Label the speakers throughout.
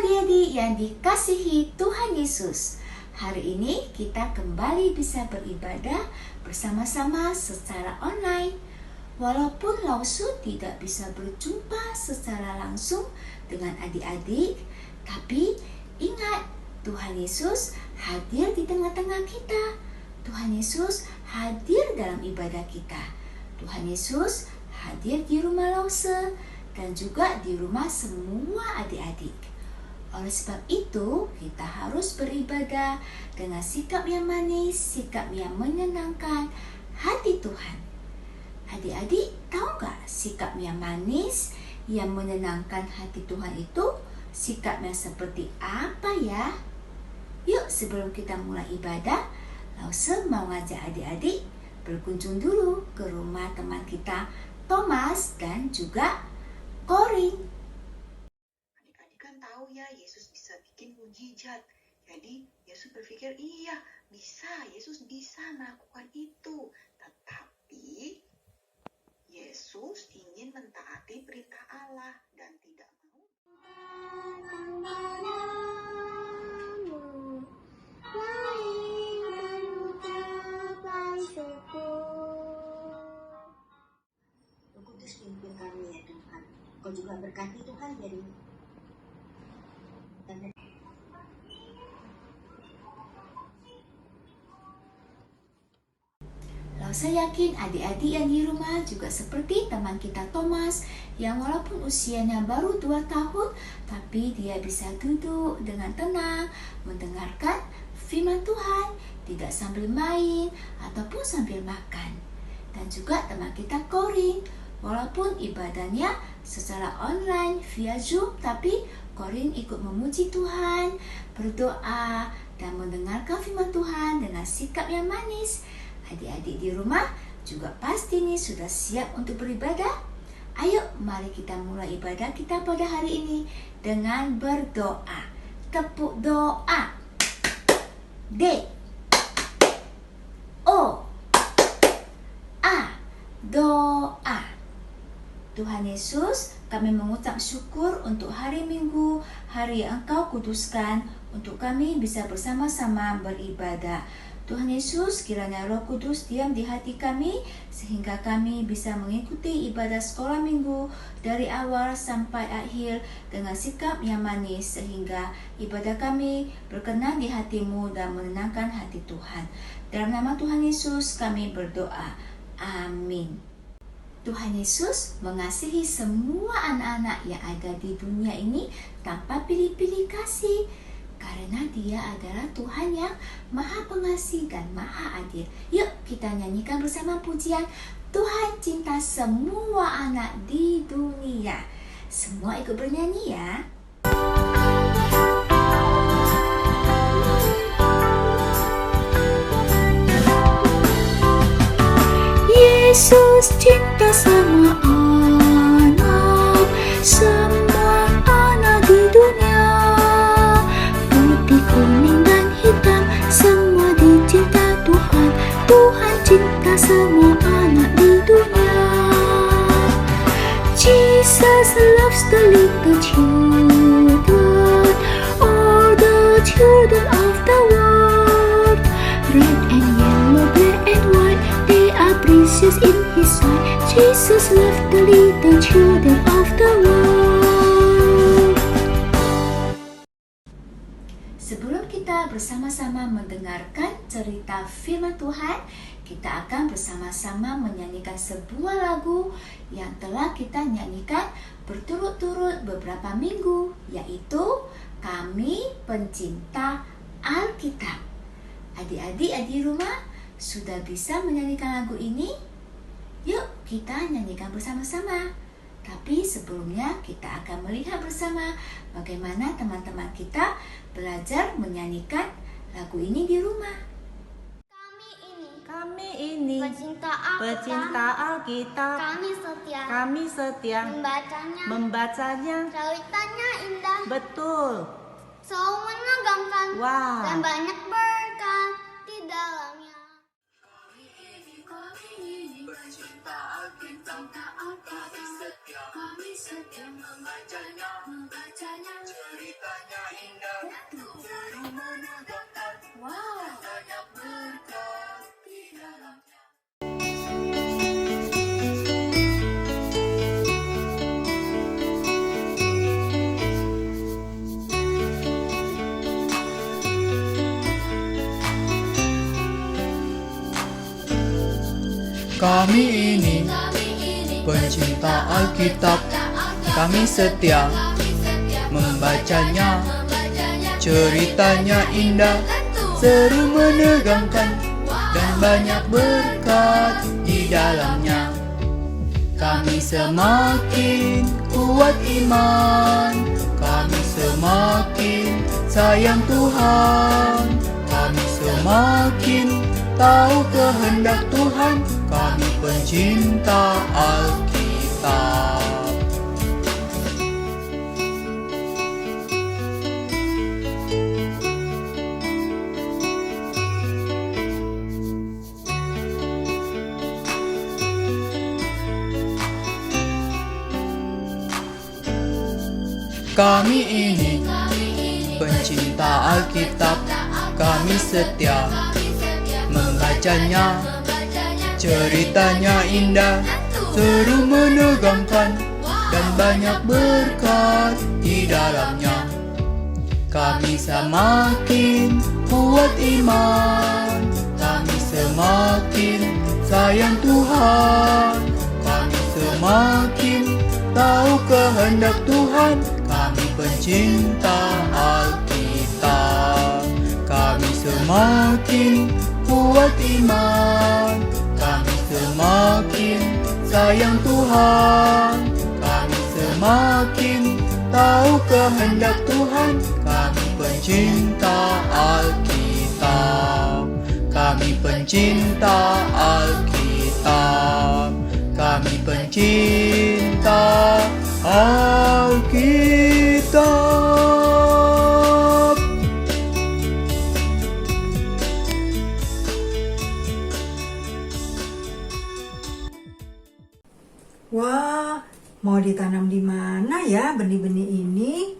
Speaker 1: adik-adik yang dikasihi Tuhan Yesus, hari ini kita kembali bisa beribadah bersama-sama secara online. Walaupun Lausu tidak bisa berjumpa secara langsung dengan adik-adik, tapi ingat, Tuhan Yesus hadir di tengah-tengah kita. Tuhan Yesus hadir dalam ibadah kita. Tuhan Yesus hadir di rumah Lause dan juga di rumah semua adik-adik. Oleh sebab itu, kita harus beribadah dengan sikap yang manis, sikap yang menyenangkan hati Tuhan. Adik-adik, tahu gak sikap yang manis, yang menyenangkan hati Tuhan itu sikapnya seperti apa ya? Yuk, sebelum kita mulai ibadah, Lause mau ngajak adik-adik berkunjung dulu ke rumah teman kita Thomas dan juga Corin.
Speaker 2: Adik-adik kan tahu ya, Yesus bisa bikin mujizat. Jadi Yesus berpikir, iya bisa, Yesus bisa melakukan itu. Tetapi Yesus ingin mentaati perintah Allah dan tidak mau. Roh Kudus pimpin kami ya Tuhan. Kau juga berkati Tuhan jadi
Speaker 1: Saya yakin adik-adik yang di rumah juga seperti teman kita Thomas yang walaupun usianya baru 2 tahun, tapi dia bisa duduk dengan tenang mendengarkan firman Tuhan, tidak sambil main ataupun sambil makan. Dan juga teman kita Corin, walaupun ibadahnya secara online via Zoom, tapi Corin ikut memuji Tuhan, berdoa dan mendengarkan firman Tuhan dengan sikap yang manis. Adik-adik di rumah juga pasti nih sudah siap untuk beribadah. Ayo, mari kita mulai ibadah kita pada hari ini dengan berdoa. Tepuk doa. D O A, doa. Tuhan Yesus, kami mengucap syukur untuk hari Minggu, hari yang Engkau kuduskan untuk kami bisa bersama-sama beribadah. Tuhan Yesus, kiranya Roh Kudus diam di hati kami sehingga kami bisa mengikuti ibadah sekolah minggu dari awal sampai akhir dengan sikap yang manis sehingga ibadah kami berkenan di hati-Mu dan menenangkan hati Tuhan. Dalam nama Tuhan Yesus kami berdoa. Amin. Tuhan Yesus mengasihi semua anak-anak yang ada di dunia ini tanpa pilih-pilih kasih. Karena Dia adalah Tuhan yang Maha Pengasih dan Maha Adil. Yuk kita nyanyikan bersama pujian Tuhan cinta semua anak di dunia. Semua ikut bernyanyi ya. Yesus cinta semua anak, semua anak di dunia. Putih, kuning dan hitam, semua dicinta Tuhan. Tuhan cinta semua anak di dunia. Jesus loves the little children, all the children of the world. Red and yellow, black and white, they are precious in His sight. Jesus loves the little children of the world. Sebelum kita bersama-sama mendengarkan cerita firman Tuhan, kita akan bersama-sama menyanyikan sebuah lagu yang telah kita nyanyikan berturut-turut beberapa minggu, yaitu Kami Pencinta Alkitab. Adik-adik di rumah sudah bisa menyanyikan lagu ini? Yuk kita nyanyikan bersama-sama. Tapi sebelumnya kita akan melihat bersama bagaimana teman-teman kita belajar menyanyikan lagu ini di rumah.
Speaker 3: Kami ini
Speaker 4: pecinta Alkitab.
Speaker 3: Kami setia membacanya.
Speaker 4: Ceritanya indah,
Speaker 3: Betul.
Speaker 4: selalu menegangkan,
Speaker 3: Wow.
Speaker 4: dan banyak berkat di dalamnya.
Speaker 5: Kami ini pecinta Alkitab. Kami setia membacanya, ceritanya
Speaker 6: Kami ini pencinta Alkitab, kami setia membacanya. Ceritanya indah, seru menegangkan, dan banyak berkat di dalamnya. Kami semakin kuat iman, kami semakin sayang Tuhan, kami semakin tahu kehendak Tuhan, kami pencinta Alkitab. Kami ini pencinta Alkitab, kami setia membacanya. Ceritanya indah, seru menegangkan, dan banyak berkat di dalamnya. Kami semakin kuat iman, kami semakin sayang Tuhan, kami semakin tahu kehendak Tuhan, kami pencinta Alkitab. Kami semakin kuat iman, kami semakin sayang Tuhan, kami semakin tahu kehendak Tuhan, kami pencinta Alkitab. Kami pencinta Alkitab, kami pencinta Alkitab.
Speaker 7: Wah, mau ditanam di mana ya benih-benih ini?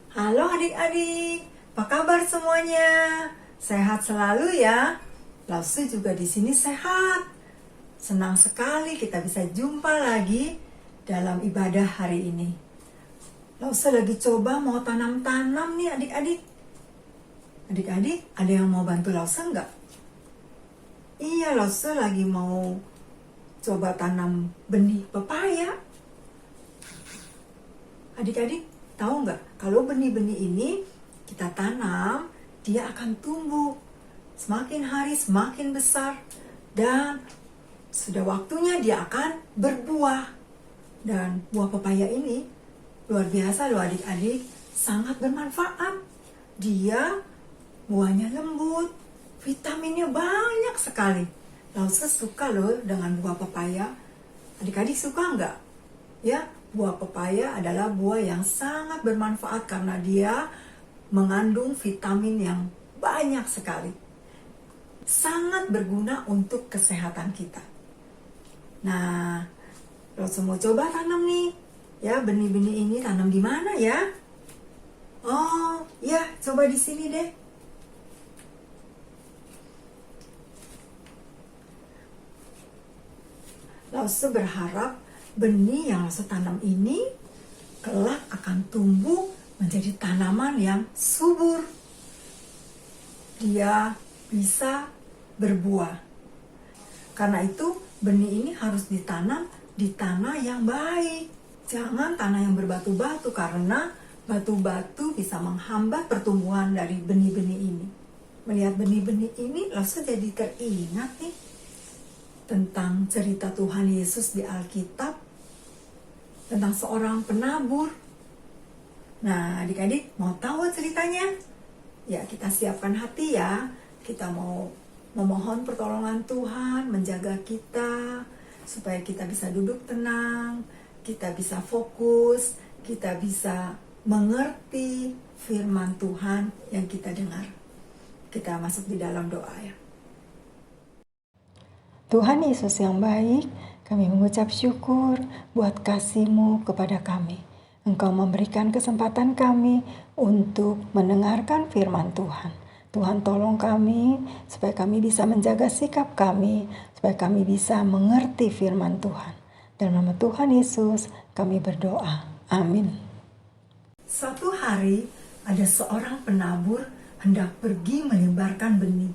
Speaker 7: Halo adik-adik, apa kabar semuanya? Sehat selalu ya? Lausu juga di sini sehat. Senang sekali kita bisa jumpa lagi dalam ibadah hari ini. Lausu lagi coba mau tanam-tanam nih adik-adik. Adik-adik, ada yang mau bantu Lausu enggak? Iya, Lausu lagi mau coba tanam benih pepaya. Adik-adik tahu nggak, kalau benih-benih ini kita tanam, dia akan tumbuh. Semakin hari semakin besar, dan sudah waktunya dia akan berbuah. Dan buah pepaya ini luar biasa loh adik-adik, sangat bermanfaat. Dia buahnya lembut, vitaminnya banyak sekali. Lausu suka loh dengan buah pepaya. Adik-adik suka nggak? Ya, buah pepaya adalah buah yang sangat bermanfaat karena dia mengandung vitamin yang banyak sekali. Sangat berguna untuk kesehatan kita. Nah, Lausu mau coba tanam nih. Ya, benih-benih ini tanam di mana ya? Oh, ya, coba di sini deh. Lausu berharap benih yang Lausu tanam ini kelak akan tumbuh menjadi tanaman yang subur. Dia bisa berbuah. Karena itu benih ini harus ditanam di tanah yang baik. Jangan tanah yang berbatu-batu karena batu-batu bisa menghambat pertumbuhan dari benih-benih ini. Melihat benih-benih ini, Lausu jadi teringat nih tentang cerita Tuhan Yesus di Alkitab, tentang seorang penabur. Nah, adik-adik mau tahu ceritanya? Ya, kita siapkan hati ya. Kita mau memohon pertolongan Tuhan, menjaga kita, supaya kita bisa duduk tenang, kita bisa fokus, kita bisa mengerti firman Tuhan yang kita dengar. Kita masuk di dalam doa ya. Tuhan Yesus yang baik, kami mengucap syukur buat kasih-Mu kepada kami. Engkau memberikan kesempatan kami untuk mendengarkan firman Tuhan. Tuhan tolong kami supaya kami bisa menjaga sikap kami, supaya kami bisa mengerti firman Tuhan. Dalam nama Tuhan Yesus kami berdoa. Amin. Suatu hari ada seorang penabur hendak pergi menyebarkan benih.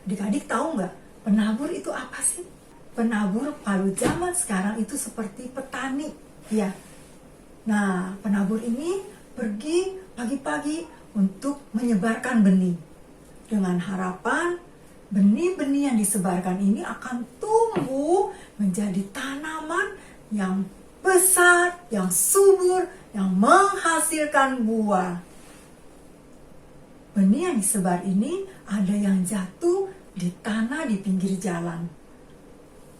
Speaker 7: Adik-adik tahu nggak? Penabur itu apa sih? Penabur kalau zaman sekarang itu seperti petani, ya. Nah, penabur ini pergi pagi-pagi untuk menyebarkan benih dengan harapan benih-benih yang disebarkan ini akan tumbuh menjadi tanaman yang besar, yang subur, yang menghasilkan buah. Benih yang disebar ini ada yang jatuh di tanah di pinggir jalan.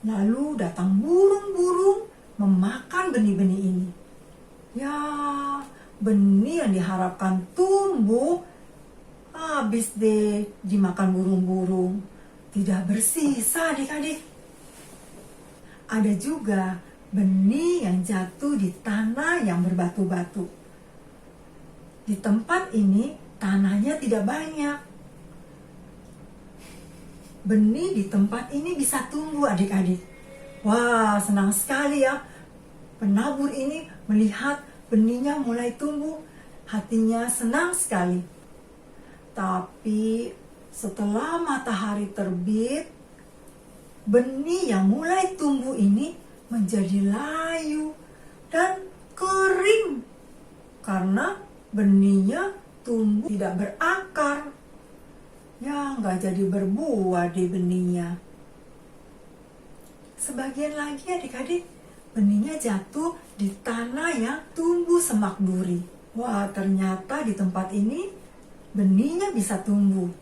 Speaker 7: Lalu datang burung-burung memakan benih-benih ini. Ya, benih yang diharapkan tumbuh habis deh dimakan burung-burung. Tidak bersisa adik-adik. Ada juga benih yang jatuh di tanah yang berbatu-batu. Di tempat ini tanahnya tidak banyak. Benih di tempat ini bisa tumbuh adik-adik. Wah, senang sekali ya. Penabur ini melihat benihnya mulai tumbuh. Hatinya senang sekali. Tapi setelah matahari terbit, benih yang mulai tumbuh ini menjadi layu dan kering. Karena benihnya tumbuh tidak berakar. Ya, nggak jadi berbuah di benihnya. Sebagian lagi adik-adik, benihnya jatuh di tanah yang tumbuh semak duri. Wah, ternyata di tempat ini benihnya bisa tumbuh.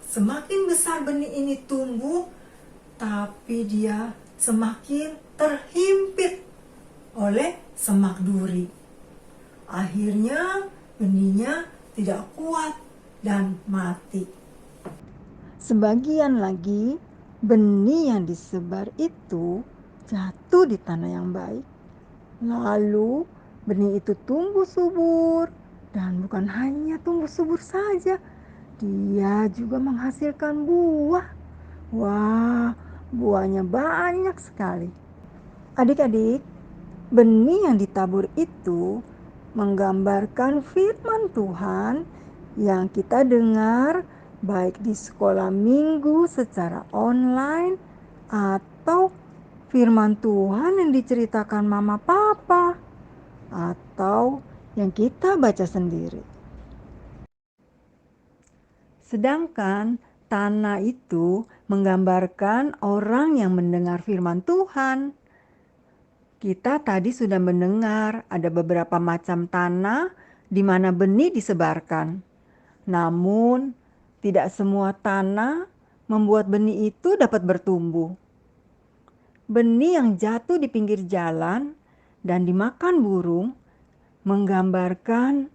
Speaker 7: Semakin besar benih ini tumbuh, tapi dia semakin terhimpit oleh semak duri. Akhirnya benihnya tidak kuat dan mati. Sebagian lagi benih yang disebar itu jatuh di tanah yang baik. Lalu benih itu tumbuh subur, dan bukan hanya tumbuh subur saja, dia juga menghasilkan buah. Wah, buahnya banyak sekali. Adik-adik, benih yang ditabur itu menggambarkan firman Tuhan yang kita dengar baik di sekolah minggu secara online atau firman Tuhan yang diceritakan mama papa atau yang kita baca sendiri. Sedangkan tanah itu menggambarkan orang yang mendengar firman Tuhan. Kita tadi sudah mendengar ada beberapa macam tanah di mana benih disebarkan. Namun, tidak semua tanah membuat benih itu dapat bertumbuh. Benih yang jatuh di pinggir jalan dan dimakan burung menggambarkan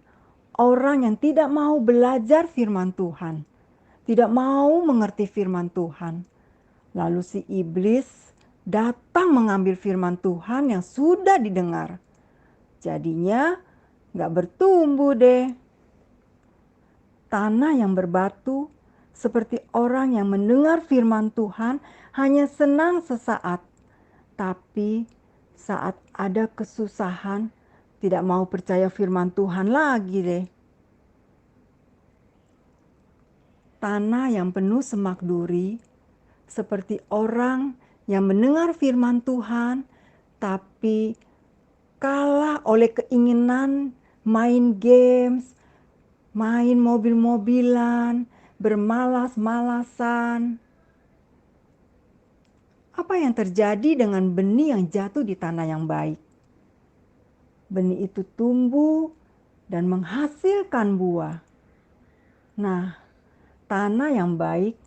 Speaker 7: orang yang tidak mau belajar firman Tuhan, tidak mau mengerti firman Tuhan. Lalu si iblis datang mengambil firman Tuhan yang sudah didengar. Jadinya gak bertumbuh deh. Tanah yang berbatu seperti orang yang mendengar firman Tuhan hanya senang sesaat. Tapi saat ada kesusahan tidak mau percaya firman Tuhan lagi deh. Tanah yang penuh semak duri seperti orang yang mendengar firman Tuhan tapi kalah oleh keinginan main games, main mobil-mobilan, bermalas-malasan. Apa yang terjadi dengan benih yang jatuh di tanah yang baik? Benih itu tumbuh dan menghasilkan buah. Nah, tanah yang baik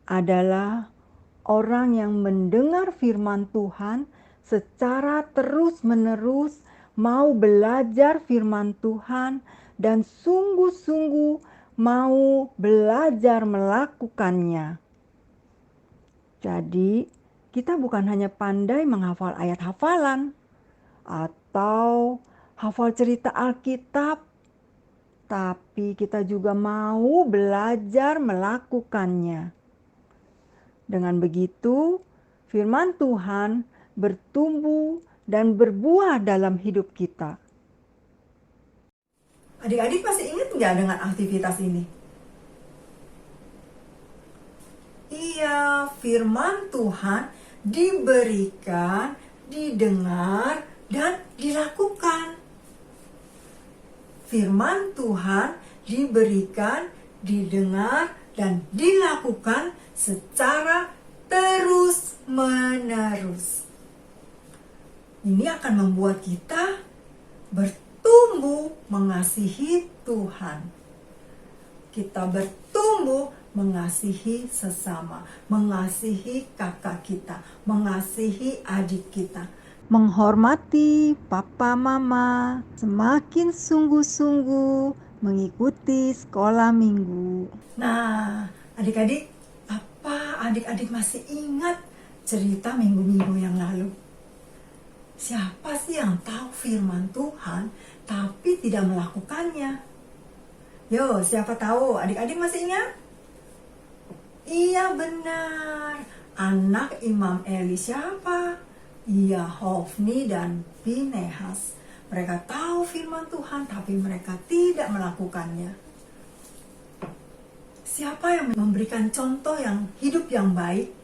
Speaker 7: adalah orang yang mendengar firman Tuhan secara terus-menerus, mau belajar firman Tuhan dan sungguh-sungguh mau belajar melakukannya. Jadi, kita bukan hanya pandai menghafal ayat hafalan atau hafal cerita Alkitab, tapi kita juga mau belajar melakukannya. Dengan begitu, firman Tuhan bertumbuh dan berbuah dalam hidup kita. Adik-adik masih ingat nggak dengan aktivitas ini? Iya, firman Tuhan diberikan, didengar, dan dilakukan. Firman Tuhan diberikan, didengar, dan dilakukan secara terus-menerus. Ini akan membuat kita bertumbuh mengasihi Tuhan. Kita bertumbuh mengasihi sesama, mengasihi kakak kita, mengasihi adik kita, menghormati papa mama, semakin sungguh-sungguh mengikuti sekolah minggu. Nah, adik-adik, apa adik-adik masih ingat cerita minggu-minggu yang lalu? Siapa sih yang tahu firman Tuhan tapi tidak melakukannya? Yo, siapa tahu? Adik-adik masih ingat? Iya benar, anak Imam Eli siapa? Iya, Hofni dan Pinehas. Mereka tahu firman Tuhan tapi mereka tidak melakukannya. Siapa yang memberikan contoh yang hidup yang baik,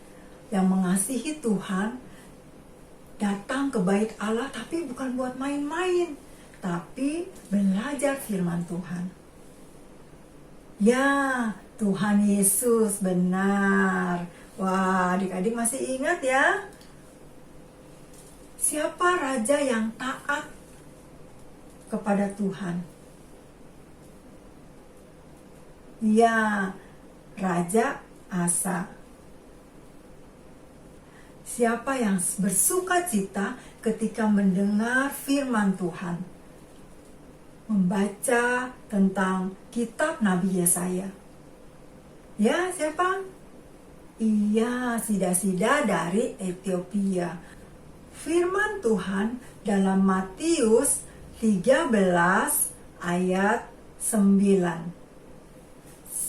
Speaker 7: yang mengasihi Tuhan, datang ke bait Allah tapi bukan buat main-main, tapi belajar firman Tuhan? Ya, Tuhan Yesus, benar. Wah, adik-adik masih ingat ya? Siapa raja yang taat kepada Tuhan? Ya, Raja Asa. Siapa yang bersuka cita ketika mendengar firman Tuhan? Membaca tentang kitab Nabi Yesaya. Ya, siapa? Iya, Sida-Sida dari Ethiopia. Firman Tuhan dalam Matius 13 ayat 9.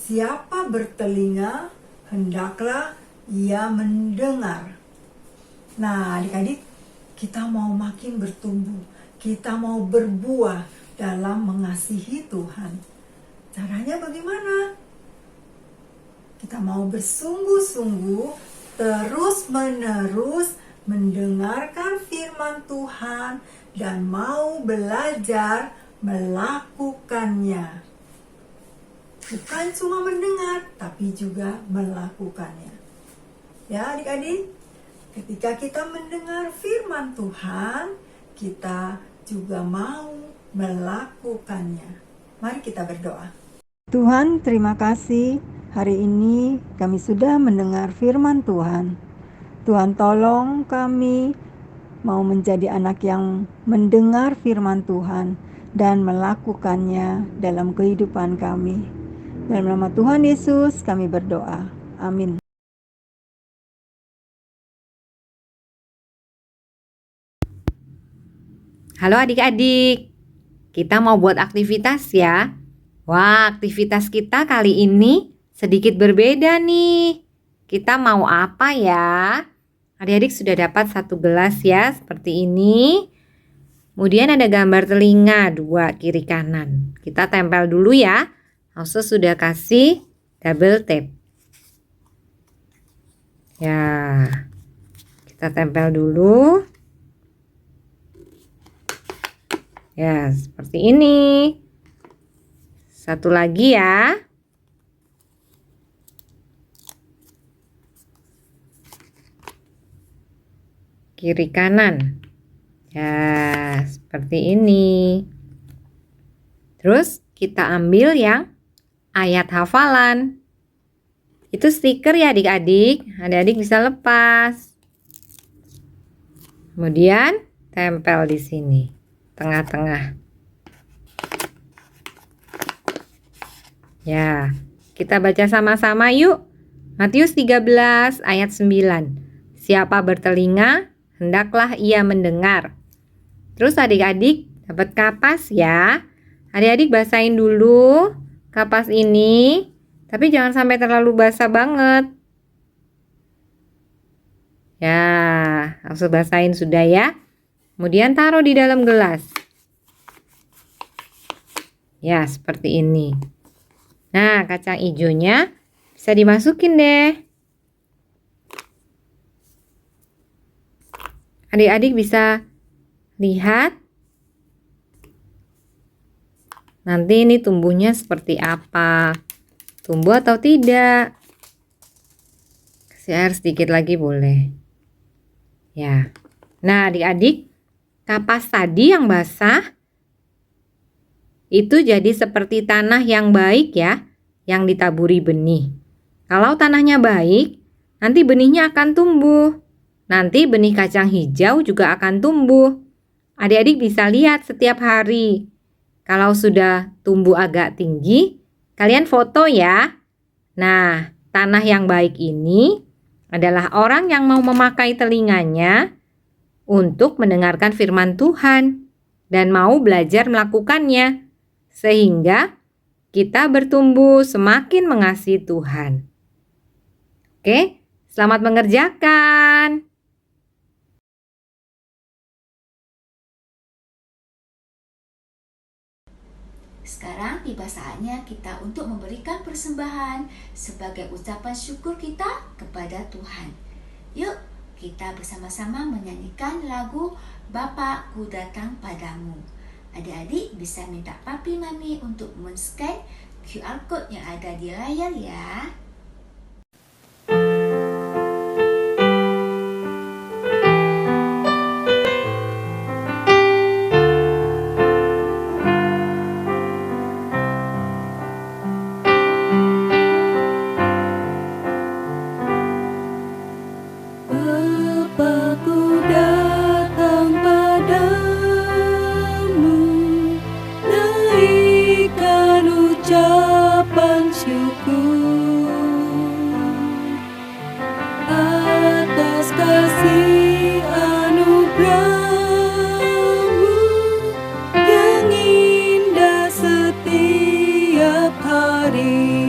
Speaker 7: Siapa bertelinga, hendaklah ia mendengar. Nah, adik-adik, kita mau makin bertumbuh, kita mau berbuah dalam mengasihi Tuhan. Caranya bagaimana? Kita mau bersungguh-sungguh, terus-menerus mendengarkan firman Tuhan dan mau belajar melakukannya. Bukan cuma mendengar, tapi juga melakukannya. Ya, adik-adik, ketika kita mendengar firman Tuhan, kita juga mau melakukannya. Mari kita berdoa. Tuhan, terima kasih. Hari ini kami sudah mendengar firman Tuhan. Tuhan, tolong kami mau menjadi anak yang mendengar firman Tuhan dan melakukannya dalam kehidupan kami. Dalam nama Tuhan Yesus kami berdoa. Amin.
Speaker 8: Halo adik-adik, kita mau buat aktivitas ya. Wah, aktivitas kita kali ini sedikit berbeda nih. Kita mau apa ya? Adik-adik sudah dapat satu gelas ya, seperti ini. Kemudian ada gambar telinga 2 kiri kanan. Kita tempel dulu ya. Ausus sudah kasih double tape. Ya, kita tempel dulu. Ya, seperti ini. Satu lagi ya. Kiri kanan. Ya, seperti ini. Terus kita ambil yang ayat hafalan. Itu stiker ya adik-adik. Adik-adik bisa lepas. Kemudian tempel di sini, tengah-tengah. Ya, kita baca sama-sama yuk. Matius 13 ayat 9. Siapa bertelinga, hendaklah ia mendengar. Terus adik-adik dapat kapas ya. Adik-adik basahin dulu kapas ini. Tapi jangan sampai terlalu basah banget. Ya, langsung basahin sudah ya. Kemudian taruh di dalam gelas. Ya, seperti ini. Nah, kacang hijaunya bisa dimasukin deh. Adik-adik bisa lihat nanti ini tumbuhnya seperti apa. Tumbuh atau tidak? Kasih air sedikit lagi boleh. Ya. Nah, adik-adik, kapas tadi yang basah itu jadi seperti tanah yang baik ya, yang ditaburi benih. Kalau tanahnya baik, nanti benihnya akan tumbuh. Nanti benih kacang hijau juga akan tumbuh. Adik-adik bisa lihat setiap hari. Kalau sudah tumbuh agak tinggi, kalian foto ya. Nah, tanah yang baik ini adalah orang yang mau memakai telinganya untuk mendengarkan firman Tuhan dan mau belajar melakukannya. Sehingga kita bertumbuh semakin mengasihi Tuhan. Oke, selamat mengerjakan.
Speaker 1: Sekarang tiba saatnya kita untuk memberikan persembahan sebagai ucapan syukur kita kepada Tuhan. Yuk, kita bersama-sama menyanyikan lagu Bapakku Datang Padamu. Adik-adik bisa minta papi mami untuk men-scan QR code yang ada di layar ya.
Speaker 5: Bapakku datang padamu, naikkan ucapan syukur atas kasih anugerah-Mu yang indah setiap hari.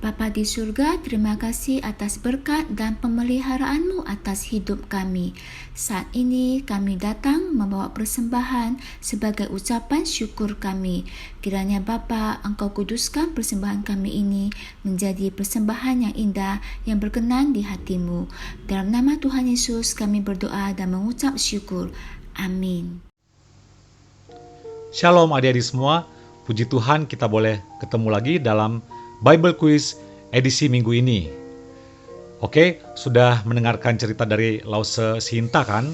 Speaker 1: Bapa di surga, terima kasih atas berkat dan pemeliharaan-Mu atas hidup kami. Saat ini kami datang membawa persembahan sebagai ucapan syukur kami. Kiranya Bapa, Engkau kuduskan persembahan kami ini menjadi persembahan yang indah yang berkenan di hati-Mu. Dalam nama Tuhan Yesus kami berdoa dan mengucap syukur. Amin.
Speaker 9: Shalom adik-adik semua, puji Tuhan kita boleh ketemu lagi dalam Bible Quiz edisi minggu ini. Oke, sudah mendengarkan cerita dari Lause Sinta kan?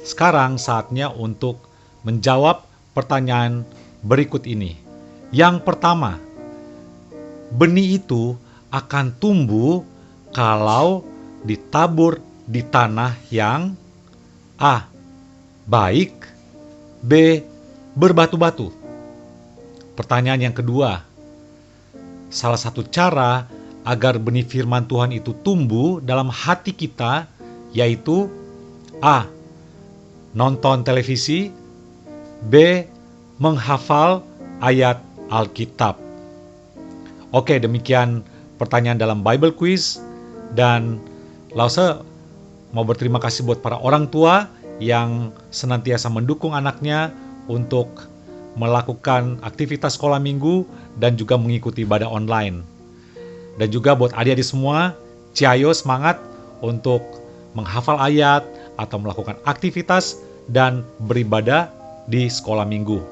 Speaker 9: Sekarang saatnya untuk menjawab pertanyaan berikut ini. Yang pertama, benih itu akan tumbuh kalau ditabur di tanah yang A. baik, B. Berbatu-batu. Pertanyaan yang kedua, salah satu cara agar benih firman Tuhan itu tumbuh dalam hati kita yaitu A. Nonton televisi, B. Menghafal ayat Alkitab. Oke, demikian pertanyaan dalam Bible Quiz, dan Lause mau berterima kasih buat para orang tua yang senantiasa mendukung anaknya untuk melakukan aktivitas sekolah minggu dan juga mengikuti ibadah online. Dan juga buat adik-adik semua, ciayo semangat untuk menghafal ayat atau melakukan aktivitas dan beribadah di sekolah minggu.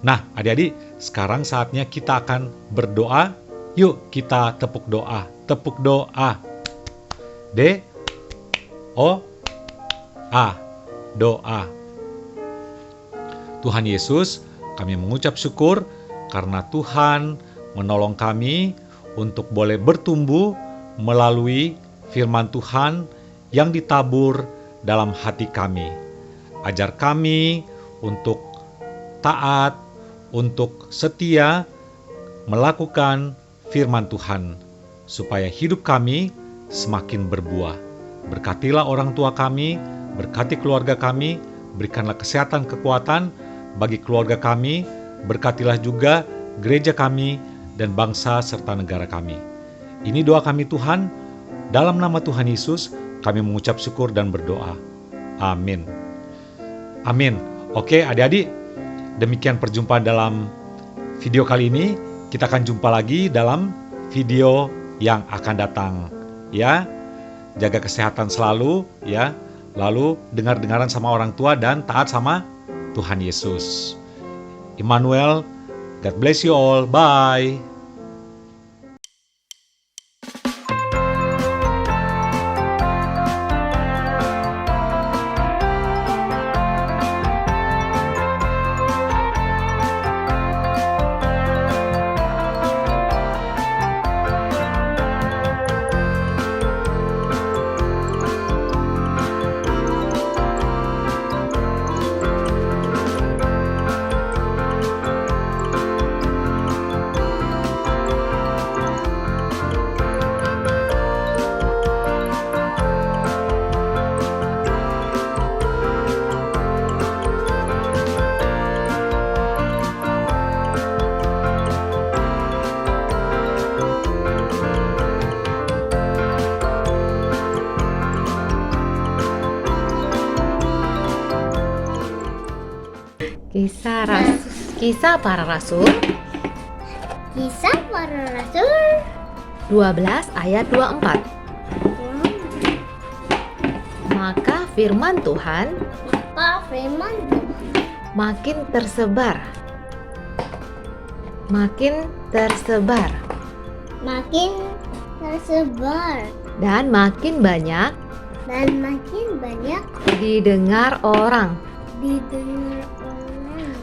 Speaker 9: Nah, adik-adik, sekarang saatnya kita akan berdoa. Yuk kita tepuk doa. Tepuk doa. D-O-A. Doa. Tuhan Yesus, kami mengucap syukur karena Tuhan menolong kami untuk boleh bertumbuh melalui firman Tuhan yang ditabur dalam hati kami. Ajar kami untuk taat, untuk setia melakukan firman Tuhan, supaya hidup kami semakin berbuah. Berkatilah orang tua kami, berkati keluarga kami, berikanlah kesehatan, kekuatan bagi keluarga kami, berkatilah juga gereja kami dan bangsa serta negara kami. Ini doa kami Tuhan, dalam nama Tuhan Yesus kami mengucap syukur dan berdoa. Amin. Amin. Oke adik-adik, demikian perjumpaan dalam video kali ini. Kita akan jumpa lagi dalam video yang akan datang. Ya, jaga kesehatan selalu ya. Lalu dengar-dengaran sama orang tua dan taat sama Tuhan Yesus. Immanuel, God bless you all. Bye.
Speaker 8: Kisah Para Rasul
Speaker 4: Kisah Para Rasul
Speaker 8: 12 ayat 24. Maka firman Tuhan makin tersebar dan makin banyak didengar orang.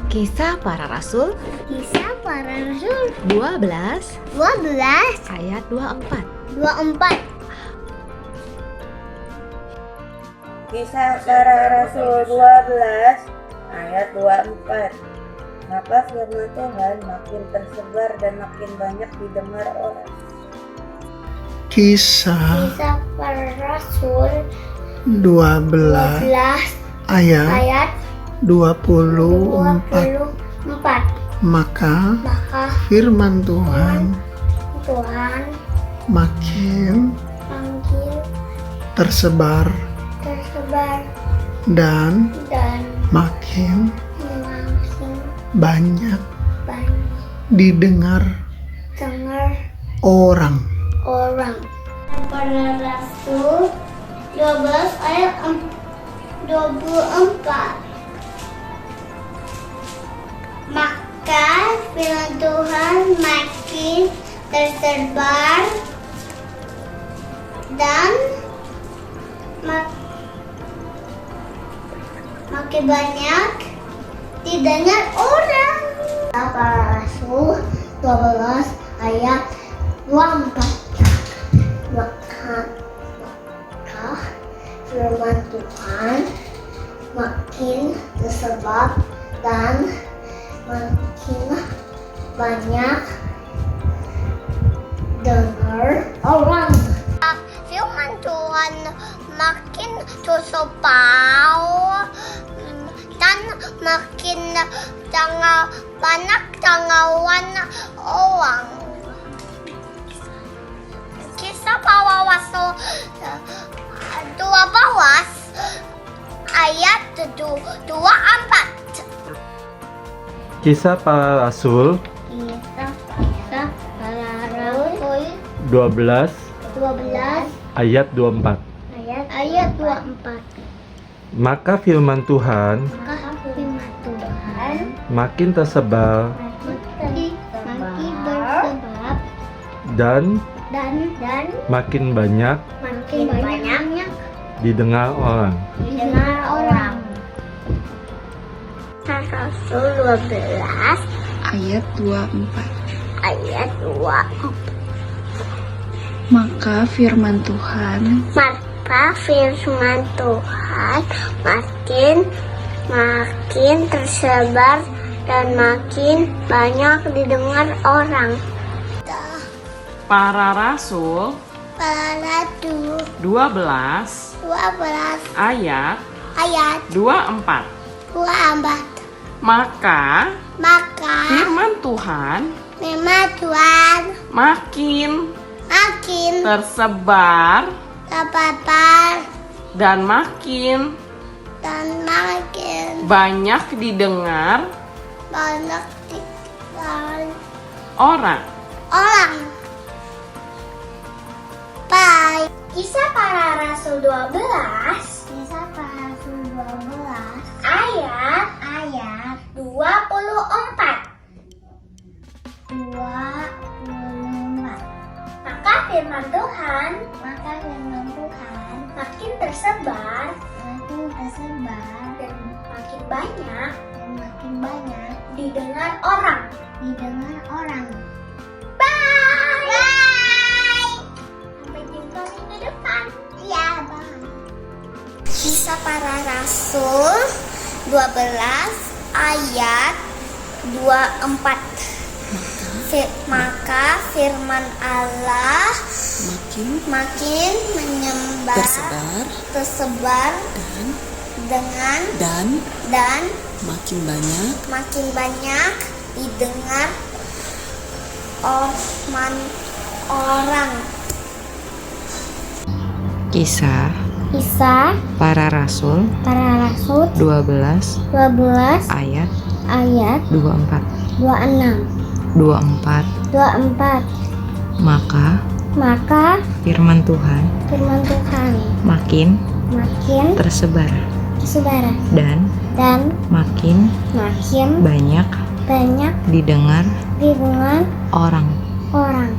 Speaker 8: Kisah Para Rasul 12 ayat 24.
Speaker 3: Kisah Para Rasul 12 ayat 24. Maka firman Tuhan makin tersebar dan makin banyak didengar orang.
Speaker 10: Kisah
Speaker 4: Para Rasul
Speaker 10: 12 ayat 24. Maka firman Tuhan makin tersebar dan makin banyak didengar orang.
Speaker 4: Para Rasul 12 ayat 24. Maka firman Tuhan makin tersebar dan makin banyak didengar orang. Para Rasul 12 ayat 24. Maka firman Tuhan makin tersebar dan makin banyak dengar orang. Firman Tuhan makin tersebar dan makin banyak jangkauan orang. Kisah para Rasul 12 ayat 24.
Speaker 11: Kisah para Rasul
Speaker 4: Kisah para Rasul
Speaker 11: 12 ayat 24.
Speaker 4: ayat 24.
Speaker 11: Maka firman Tuhan
Speaker 4: Maka firman Tuhan
Speaker 11: makin tersebar
Speaker 4: makin bersebar
Speaker 11: dan
Speaker 4: dan
Speaker 11: makin banyak didengar orang.
Speaker 4: Rasul 12
Speaker 5: Ayat 24.
Speaker 4: ayat 24.
Speaker 5: Maka firman Tuhan
Speaker 4: Maka firman Tuhan makin tersebar dan makin banyak didengar orang.
Speaker 12: Para Rasul
Speaker 4: Para
Speaker 12: 12 ayat
Speaker 4: ayat
Speaker 12: 24.
Speaker 4: 24.
Speaker 12: Maka firman Tuhan makin tersebar dan makin banyak didengar orang.
Speaker 4: Baik. Kisah para Rasul 12 ayat 24. Maka firman Tuhan makin tersebar dan makin banyak didengar orang. Bye. Sampai jumpa minggu depan. Iya, bye. Kisah para Rasul 12 ayat 24. Maka firman Allah makin menyebar, tersebar dan makin banyak didengar orang.
Speaker 8: Kisah para Rasul 12 ayat 24. Maka firman Tuhan makin tersebar dan makin banyak didengar orang.